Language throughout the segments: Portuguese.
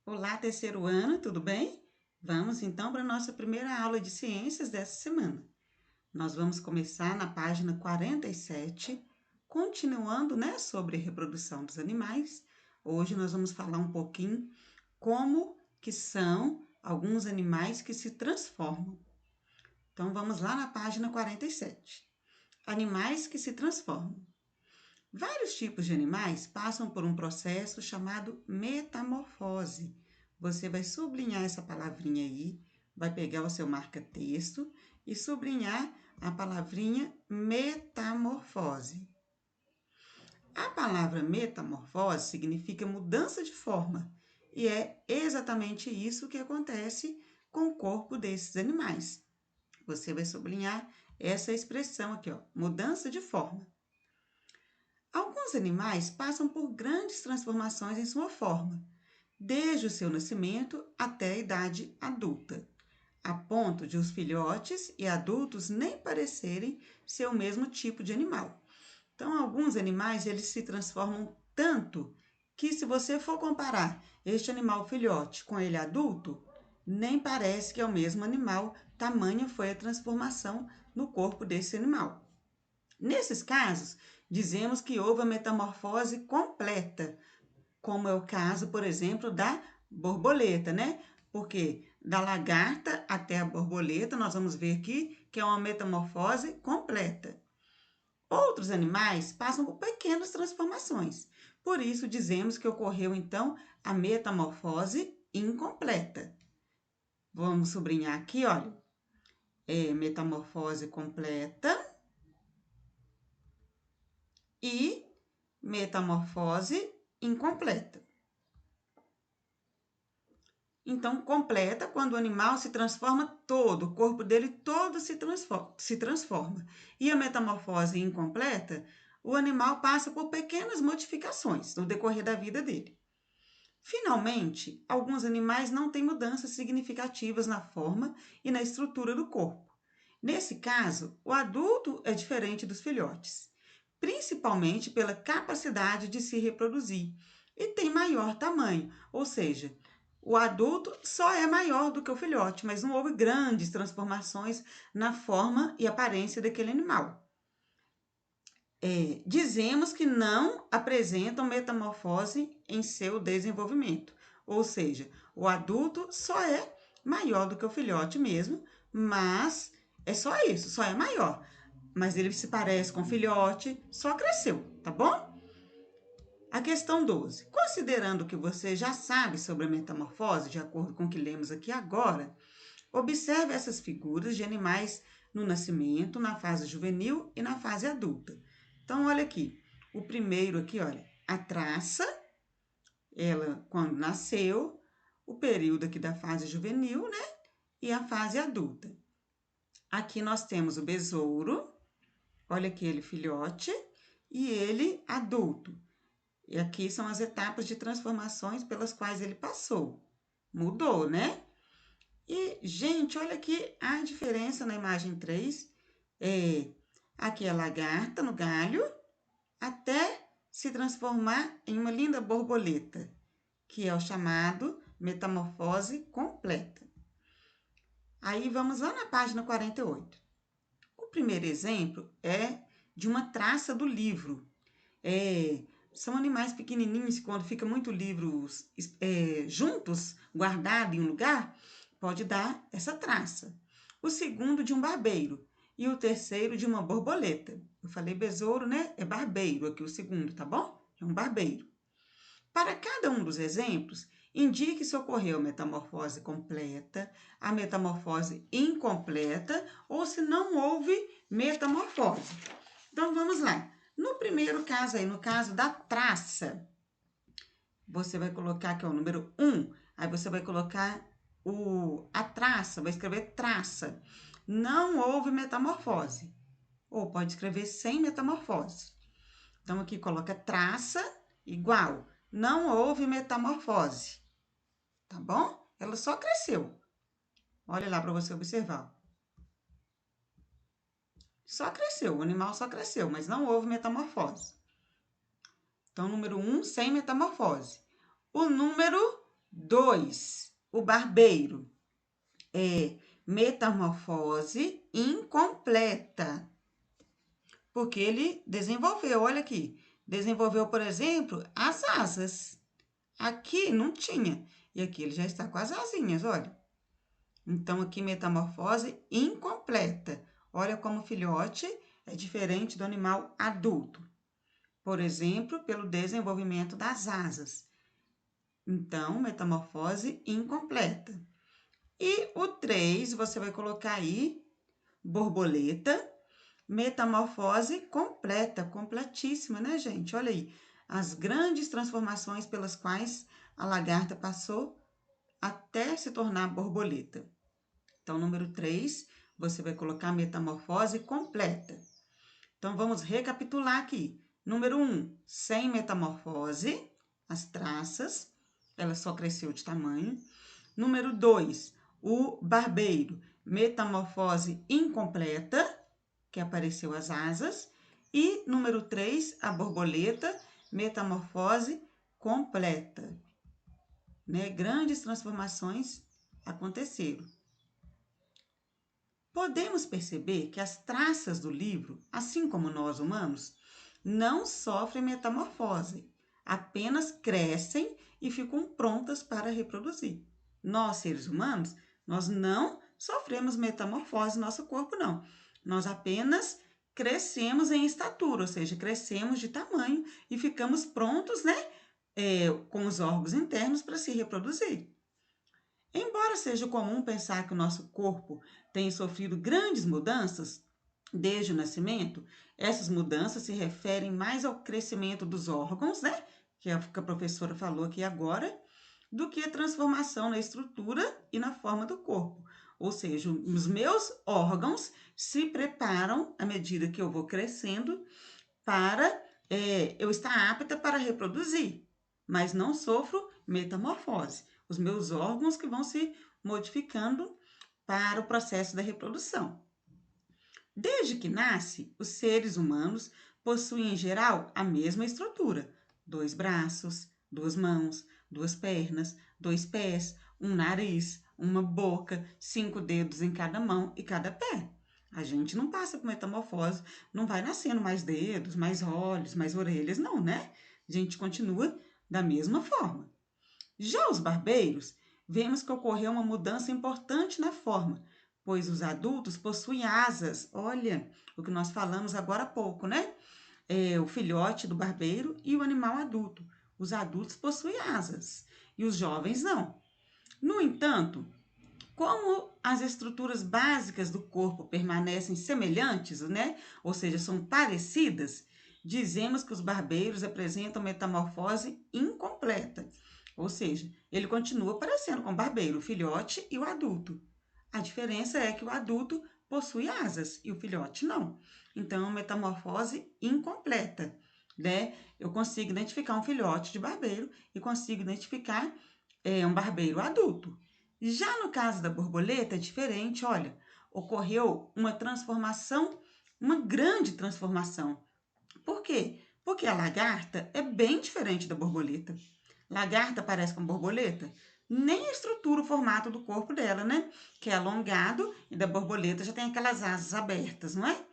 Olá, terceiro ano, tudo bem? Vamos então para a nossa primeira aula de ciências dessa semana. Nós vamos começar na página 47, continuando, sobre reprodução dos animais. Hoje nós vamos falar um pouquinho como que são alguns animais que se transformam. Então vamos lá na página 47. Animais que se transformam. Vários tipos de animais passam por um processo chamado metamorfose. Você vai sublinhar essa palavrinha aí, vai pegar o seu marca-texto e sublinhar a palavrinha metamorfose. A palavra metamorfose significa mudança de forma e é exatamente isso que acontece com o corpo desses animais. Você vai sublinhar essa expressão aqui, ó, mudança de forma. Alguns animais passam por grandes transformações em sua forma, desde o seu nascimento até a idade adulta, a ponto de os filhotes e adultos nem parecerem ser o mesmo tipo de animal. Então, alguns animais eles se transformam tanto que, se você for comparar este animal filhote com ele adulto, nem parece que é o mesmo animal, tamanha foi a transformação no corpo desse animal. Nesses casos, dizemos que houve a metamorfose completa, como é o caso, por exemplo, da borboleta, né? Porque da lagarta até a borboleta, nós vamos ver aqui que é uma metamorfose completa. Outros animais passam por pequenas transformações. Por isso, dizemos que ocorreu, então, a metamorfose incompleta. Vamos sublinhar aqui, olha. Metamorfose completa e metamorfose incompleta. Então, completa quando o animal se transforma todo, o corpo dele todo se transforma. E a metamorfose incompleta, o animal passa por pequenas modificações no decorrer da vida dele. Finalmente, alguns animais não têm mudanças significativas na forma e na estrutura do corpo. Nesse caso, o adulto é diferente dos filhotes, principalmente pela capacidade de se reproduzir, e tem maior tamanho, ou seja, o adulto só é maior do que o filhote, mas não houve grandes transformações na forma e aparência daquele animal. Dizemos que não apresentam metamorfose em seu desenvolvimento, ou seja, o adulto só é maior do que o filhote mesmo, mas é só isso, só é maior. Mas ele se parece com o filhote, só cresceu, tá bom? A questão 12. Considerando que você já sabe sobre a metamorfose, de acordo com o que lemos aqui agora, observe essas figuras de animais no nascimento, na fase juvenil e na fase adulta. Então, olha aqui. O primeiro aqui, olha, a traça, ela quando nasceu, o período aqui da fase juvenil, né? E a fase adulta. Aqui nós temos o besouro, olha aqui ele filhote, e ele adulto. E aqui são as etapas de transformações pelas quais ele passou. Mudou, né? E, gente, olha aqui a diferença na imagem 3. Aqui é a lagarta no galho, até se transformar em uma linda borboleta, que é o chamado metamorfose completa. Aí vamos lá na página 48. O primeiro exemplo é de uma traça do livro. São animais pequenininhos, quando fica muito livros juntos, guardado em um lugar, pode dar essa traça. O segundo de um barbeiro e o terceiro de uma borboleta. Eu falei besouro, né? É barbeiro aqui o segundo, tá bom? É um barbeiro. Para cada um dos exemplos, indique se ocorreu a metamorfose completa, a metamorfose incompleta ou se não houve metamorfose. Então, vamos lá. No primeiro caso aí, no caso da traça, você vai colocar aqui o número 1, aí você vai colocar a traça, vai escrever traça. Não houve metamorfose. Ou pode escrever sem metamorfose. Então, aqui coloca traça igual. Não houve metamorfose. Tá bom? Ela só cresceu. Olha lá para você observar. Só cresceu, o animal só cresceu, mas não houve metamorfose. Então, número 1, sem metamorfose. O número 2, o barbeiro. Metamorfose incompleta. Porque ele desenvolveu, olha aqui. Desenvolveu, por exemplo, as asas. Aqui não tinha. E aqui ele já está com as asinhas, olha. Então, aqui, metamorfose incompleta. Olha como o filhote é diferente do animal adulto. Por exemplo, pelo desenvolvimento das asas. Então, metamorfose incompleta. E o 3, você vai colocar aí, borboleta, metamorfose completa, completíssima, né, gente? Olha aí, as grandes transformações pelas quais a lagarta passou até se tornar borboleta. Então, número 3, você vai colocar metamorfose completa. Então, vamos recapitular aqui. Número 1, sem metamorfose, as traças, ela só cresceu de tamanho. Número 2, o barbeiro, metamorfose incompleta, que apareceu as asas. E número 3, a borboleta, metamorfose completa. Né? Grandes transformações aconteceram. Podemos perceber que as traças do livro, assim como nós humanos, não sofrem metamorfose, apenas crescem e ficam prontas para reproduzir. Nós, seres humanos, nós não sofremos metamorfose no nosso corpo, não. Nós apenas crescemos em estatura, ou seja, crescemos de tamanho e ficamos prontos, né, com os órgãos internos para se reproduzir. Embora seja comum pensar que o nosso corpo tem sofrido grandes mudanças desde o nascimento, essas mudanças se referem mais ao crescimento dos órgãos, né? Que a professora falou aqui agora, do que a transformação na estrutura e na forma do corpo. Ou seja, os meus órgãos se preparam à medida que eu vou crescendo para eu estar apta para reproduzir, mas não sofro metamorfose. Os meus órgãos que vão se modificando para o processo da reprodução. Desde que nasce, os seres humanos possuem, em geral, a mesma estrutura: 2 braços, 2 mãos, 2 pernas, 2 pés, um nariz, uma boca, 5 dedos em cada mão e cada pé. A gente não passa por metamorfose, não vai nascendo mais dedos, mais olhos, mais orelhas, não, né? A gente continua da mesma forma. Já os barbeiros, vemos que ocorreu uma mudança importante na forma, pois os adultos possuem asas. Olha, o que nós falamos agora há pouco, né? O filhote do barbeiro e o animal adulto. Os adultos possuem asas e os jovens não. No entanto, como as estruturas básicas do corpo permanecem semelhantes, né? Ou seja, são parecidas, dizemos que os barbeiros apresentam metamorfose incompleta. Ou seja, ele continua parecendo com o barbeiro, o filhote e o adulto. A diferença é que o adulto possui asas e o filhote não. Então, metamorfose incompleta, né? Eu consigo identificar um filhote de barbeiro e consigo identificar um barbeiro adulto. Já no caso da borboleta é diferente, olha, ocorreu uma transformação, uma grande transformação. Por quê? Porque a lagarta é bem diferente da borboleta. Lagarta parece com borboleta? Nem a estrutura, o formato do corpo dela, né? Que é alongado e da borboleta já tem aquelas asas abertas, não é?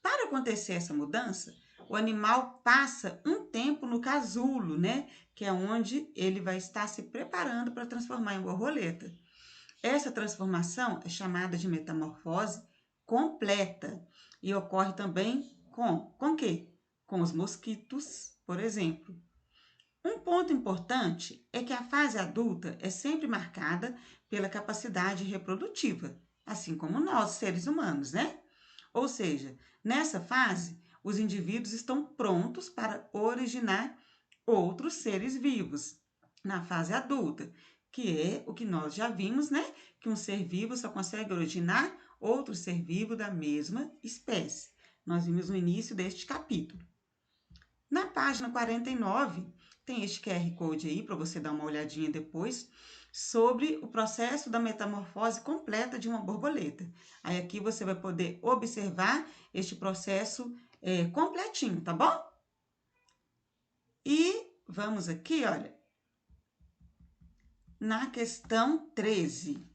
Para acontecer essa mudança, o animal passa um tempo no casulo, né? Que é onde ele vai estar se preparando para transformar em borboleta. Essa transformação é chamada de metamorfose completa e ocorre também com quê? Com os mosquitos, por exemplo. Um ponto importante é que a fase adulta é sempre marcada pela capacidade reprodutiva, assim como nós, seres humanos, né? Ou seja, nessa fase, os indivíduos estão prontos para originar outros seres vivos. Na fase adulta, que é o que nós já vimos, né? Que um ser vivo só consegue originar outro ser vivo da mesma espécie. Nós vimos no início deste capítulo. Na página 49, tem este QR Code aí para você dar uma olhadinha depois sobre o processo da metamorfose completa de uma borboleta. Aí aqui você vai poder observar este processo completinho, tá bom? E vamos aqui, olha, na questão 13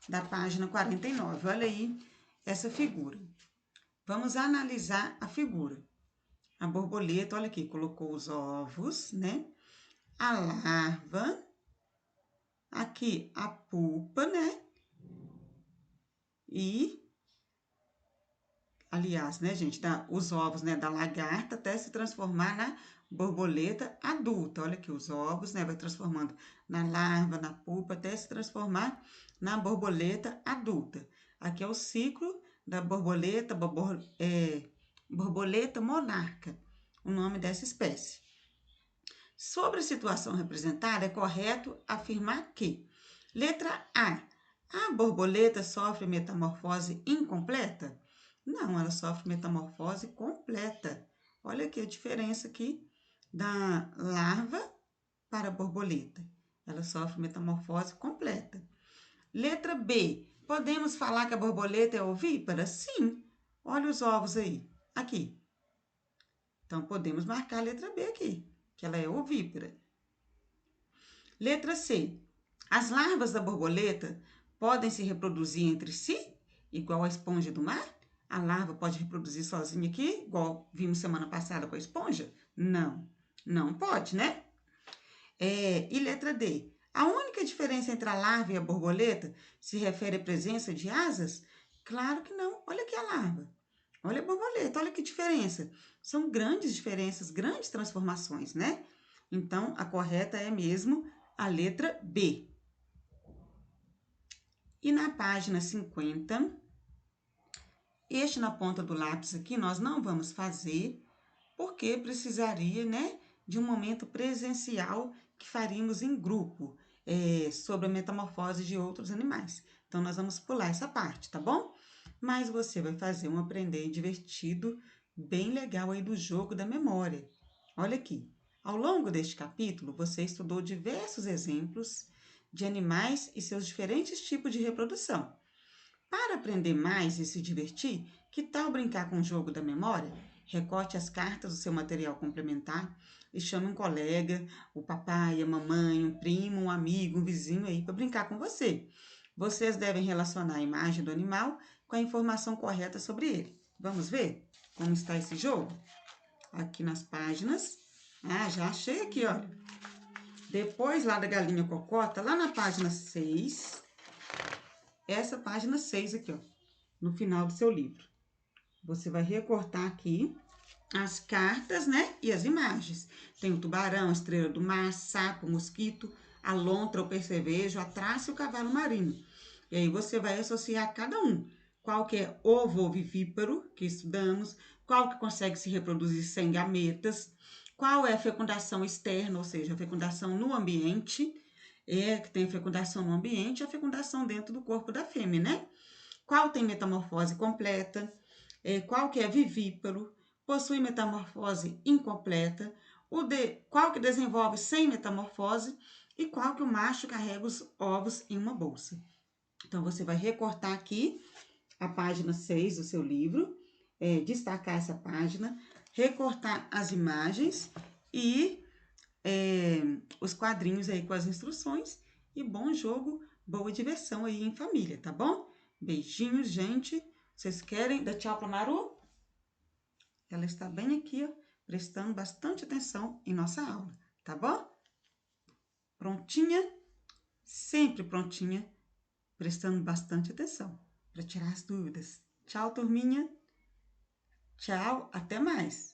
da página 49. Olha aí essa figura. Vamos analisar a figura. A borboleta, olha aqui, colocou os ovos, né? A larva, aqui a pupa, né? E, aliás, né, gente, os ovos, né, da lagarta até se transformar na borboleta adulta. Olha aqui, os ovos, né, vai transformando na larva, na pupa, até se transformar na borboleta adulta. Aqui é o ciclo da borboleta, borboleta monarca, o nome dessa espécie. Sobre a situação representada, é correto afirmar que, letra A borboleta sofre metamorfose incompleta? Não, ela sofre metamorfose completa. Olha aqui a diferença aqui da larva para a borboleta. Ela sofre metamorfose completa. Letra B, podemos falar que a borboleta é ovípara? Sim. Olha os ovos aí, aqui. Então, podemos marcar a letra B aqui, que ela é ovípara. Letra C, as larvas da borboleta podem se reproduzir entre si, igual a esponja do mar? A larva pode reproduzir sozinha aqui, igual vimos semana passada com a esponja? Não, não pode, né? E letra D, a única diferença entre a larva e a borboleta se refere à presença de asas? Claro que não. Olha aqui a larva. Olha a borboleta, olha que diferença. São grandes diferenças, grandes transformações, né? Então, a correta é mesmo a letra B. E na página 50, este na ponta do lápis aqui nós não vamos fazer, porque precisaria, né, de um momento presencial que faríamos em grupo, sobre a metamorfose de outros animais. Então, nós vamos pular essa parte, tá bom? Mas você vai fazer um aprender divertido, bem legal aí do jogo da memória. Olha aqui, ao longo deste capítulo, você estudou diversos exemplos de animais e seus diferentes tipos de reprodução. Para aprender mais e se divertir, que tal brincar com o jogo da memória? Recorte as cartas do seu material complementar e chame um colega, o papai, a mamãe, um primo, um amigo, um vizinho aí para brincar com você. Vocês devem relacionar a imagem do animal com a informação correta sobre ele. Vamos ver como está esse jogo? Aqui nas páginas. Já achei aqui, olha. Depois lá da galinha cocota, lá na página 6, essa página 6 aqui, ó, no final do seu livro. Você vai recortar aqui as cartas, né, e as imagens. Tem o tubarão, a estrela do mar, sapo, mosquito, a lontra, o percevejo, a traça e o cavalo marinho. E aí você vai associar cada um. Qual que é ovovivíparo, que estudamos, qual que consegue se reproduzir sem gametas, qual é a fecundação externa, ou seja, a fecundação no ambiente, que tem a fecundação no ambiente e a fecundação dentro do corpo da fêmea, né? Qual tem metamorfose completa, qual que é vivíparo, possui metamorfose incompleta, qual que desenvolve sem metamorfose e qual que o macho carrega os ovos em uma bolsa. Então, você vai recortar aqui a página 6 do seu livro, destacar essa página, recortar as imagens e os quadrinhos aí com as instruções. E bom jogo, boa diversão aí em família, tá bom? Beijinhos, gente. Vocês querem dar tchau pra Maru? Ela está bem aqui, ó, prestando bastante atenção em nossa aula, tá bom? Prontinha? Sempre prontinha, prestando bastante atenção para tirar as dúvidas. Tchau, turminha. Tchau, até mais.